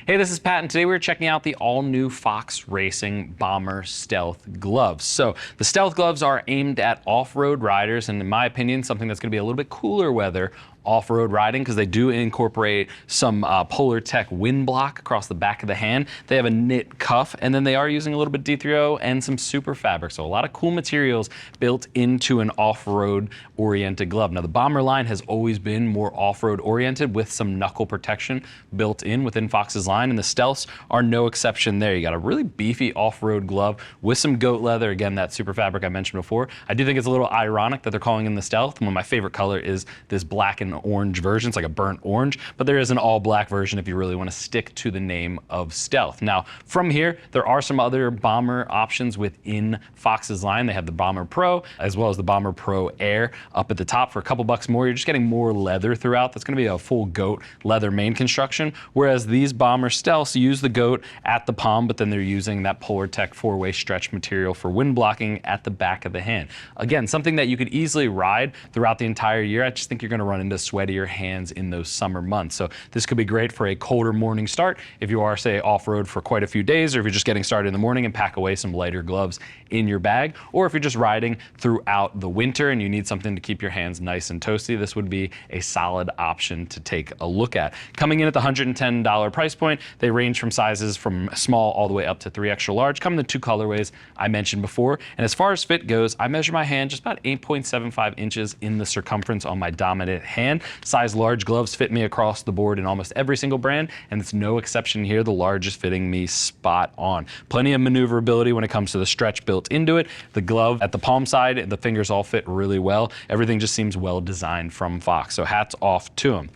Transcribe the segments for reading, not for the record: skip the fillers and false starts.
Hey, this is Pat, and today we're checking out the all-new Fox Racing Bomber Stealth gloves. So the Stealth gloves are aimed at off-road riders, and in my opinion, something that's going to be a little bit cooler weather off-road riding, because they do incorporate some Polartec Windblock across the back of the hand. They have a knit cuff, and then they are using a little bit D3O and some super fabric. So a lot of cool materials built into an off-road oriented glove. Now the Bomber line has always been more off-road oriented with some knuckle protection built in within Fox's line, and the Stealths are no exception there. You got a really beefy off-road glove with some goat leather, again that super fabric I mentioned before. I do think it's a little ironic that they're calling in the Stealth. One of my favorite color is this black and orange version. It's like a burnt orange, but there is an all black version if you really want to stick to the name of Stealth. Now from here, there are some other Bomber options within Fox's line. They have the Bomber Pro as well as the Bomber Pro Air up at the top for a couple bucks more. You're just getting more leather throughout. That's going to be a full goat leather main construction, whereas these Bomber Stealths use the goat at the palm, but then they're using that Polartec 4-way stretch material for wind blocking at the back of the hand. Again, something that you could easily ride throughout the entire year. I just think you're going to run into sweatier hands in those summer months. So this could be great for a colder morning start if you are, say, off-road for quite a few days, or if you're just getting started in the morning and pack away some lighter gloves in your bag, or if you're just riding throughout the winter and you need something to keep your hands nice and toasty. This would be a solid option to take a look at. Coming in at the $110 price point, they range from sizes from small all the way up to 3 extra large. Come in the 2 colorways I mentioned before. And as far as fit goes, I measure my hand just about 8.75 inches in the circumference on my dominant hand. Size large gloves fit me across the board in almost every single brand, and it's no exception here. The large is fitting me spot on. Plenty of maneuverability when it comes to the stretch built into it. The glove at the palm side, the fingers all fit really well. Everything just seems well designed from Fox, so hats off to them.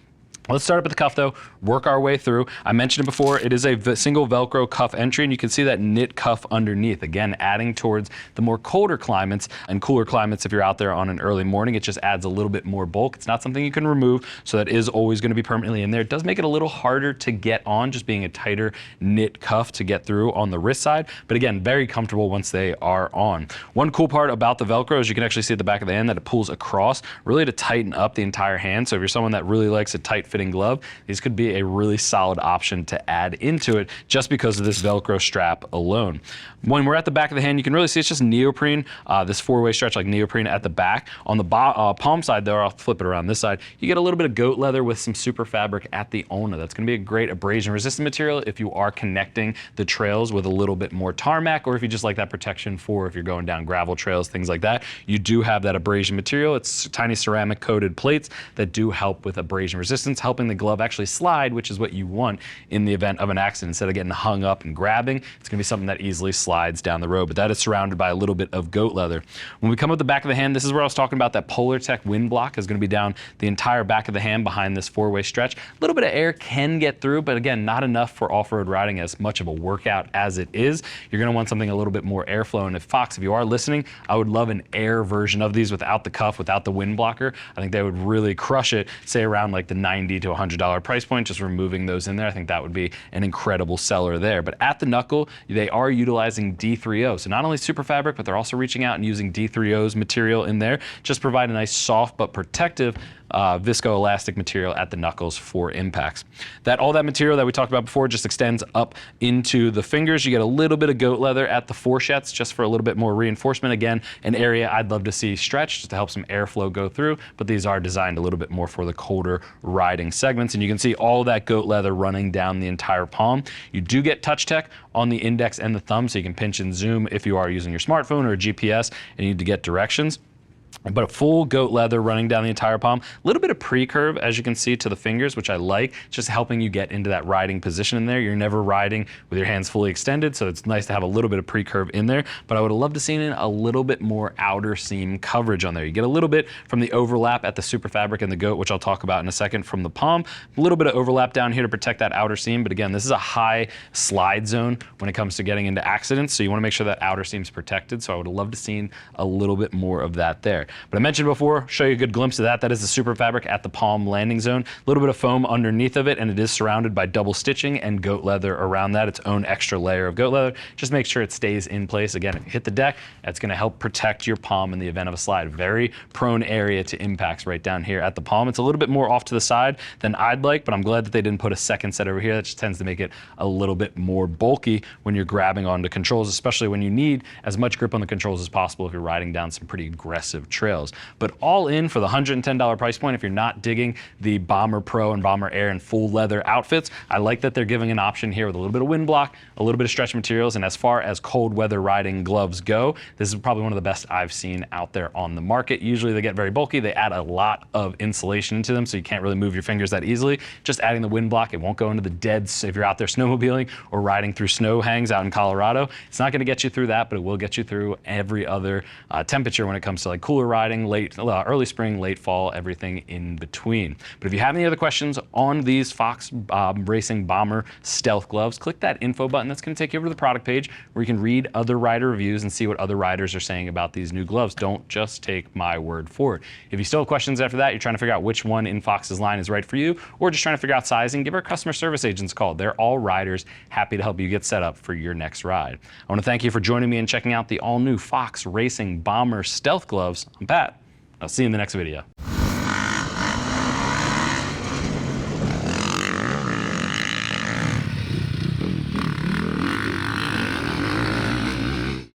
Let's start up at the cuff though, work our way through. I mentioned it before, it is a single Velcro cuff entry, and you can see that knit cuff underneath. Again, adding towards the more colder climates and cooler climates if you're out there on an early morning. It just adds a little bit more bulk. It's not something you can remove, so that is always going to be permanently in there. It does make it a little harder to get on, just being a tighter knit cuff to get through on the wrist side, but again, very comfortable once they are on. One cool part about the Velcro is you can actually see at the back of the hand that it pulls across, really to tighten up the entire hand. So if you're someone that really likes a tight fit glove, these could be a really solid option to add into it just because of this Velcro strap alone. When we're at the back of the hand, you can really see it's just neoprene, this 4-way stretch like neoprene at the back. On the palm side though, I'll flip it around this side, you get a little bit of goat leather with some super fabric at the ulna. That's going to be a great abrasion resistant material if you are connecting the trails with a little bit more tarmac, or if you just like that protection for if you're going down gravel trails, things like that. You do have that abrasion material. It's tiny ceramic coated plates that do help with abrasion resistance, helping the glove actually slide, which is what you want in the event of an accident. Instead of getting hung up and grabbing, it's going to be something that easily slides down the road, but that is surrounded by a little bit of goat leather. When we come up the back of the hand, this is where I was talking about that Polartec Windblock is going to be down the entire back of the hand behind this 4-way stretch. A little bit of air can get through, but again, not enough for off-road riding as much of a workout as it is. You're going to want something a little bit more airflow, and if Fox, if you are listening, I would love an air version of these without the cuff, without the wind blocker. I think they would really crush it, say around like the $90 to $100 price point, just removing those in there. I think that would be an incredible seller there. But at the knuckle, they are utilizing D3O. So not only super fabric, but they're also reaching out and using D3O's material in there. Just provide a nice soft but protective viscoelastic material at the knuckles for impacts. All that material that we talked about before just extends up into the fingers. You get a little bit of goat leather at the fourchettes just for a little bit more reinforcement. Again, an area I'd love to see stretched just to help some airflow go through, but these are designed a little bit more for the colder riding segments, and you can see all that goat leather running down the entire palm. You do get touch tech on the index and the thumb, so you can pinch and zoom if you are using your smartphone or a GPS and you need to get directions. But a full goat leather running down the entire palm. A little bit of pre-curve, as you can see, to the fingers, which I like, just helping you get into that riding position in there. You're never riding with your hands fully extended, so it's nice to have a little bit of pre-curve in there. But I would have loved to see in a little bit more outer seam coverage on there. You get a little bit from the overlap at the super fabric and the goat, which I'll talk about in a second, from the palm. A little bit of overlap down here to protect that outer seam. But again, this is a high slide zone when it comes to getting into accidents, so you want to make sure that outer seam's protected. So I would have loved to see a little bit more of that there. But I mentioned before, show you a good glimpse of that. That is the super fabric at the palm landing zone. A little bit of foam underneath of it, and it is surrounded by double stitching and goat leather around that, its own extra layer of goat leather. Just make sure it stays in place. Again, if you hit the deck, that's gonna help protect your palm in the event of a slide. Very prone area to impacts right down here at the palm. It's a little bit more off to the side than I'd like, but I'm glad that they didn't put a second set over here. That just tends to make it a little bit more bulky when you're grabbing onto controls, especially when you need as much grip on the controls as possible if you're riding down some pretty aggressive trails. But all in for the $110 price point, if you're not digging the Bomber Pro and Bomber Air and full leather outfits, I like that they're giving an option here with a little bit of wind block, a little bit of stretch materials, and as far as cold weather riding gloves go, this is probably one of the best I've seen out there on the market. Usually they get very bulky, they add a lot of insulation into them, so you can't really move your fingers that easily. Just adding the wind block, it won't go into the deads if you're out there snowmobiling or riding through snow hangs out in Colorado. It's not gonna get you through that, but it will get you through every other temperature when it comes to like cooler riding, early spring, late fall, everything in between. But if you have any other questions on these Fox Racing Bomber Stealth gloves, click that info button. That's gonna take you over to the product page where you can read other rider reviews and see what other riders are saying about these new gloves. Don't just take my word for it. If you still have questions after that, you're trying to figure out which one in Fox's line is right for you, or just trying to figure out sizing, give our customer service agents a call. They're all riders, happy to help you get set up for your next ride. I wanna thank you for joining me and checking out the all new Fox Racing Bomber Stealth gloves. I'm Pat. I'll see you in the next video.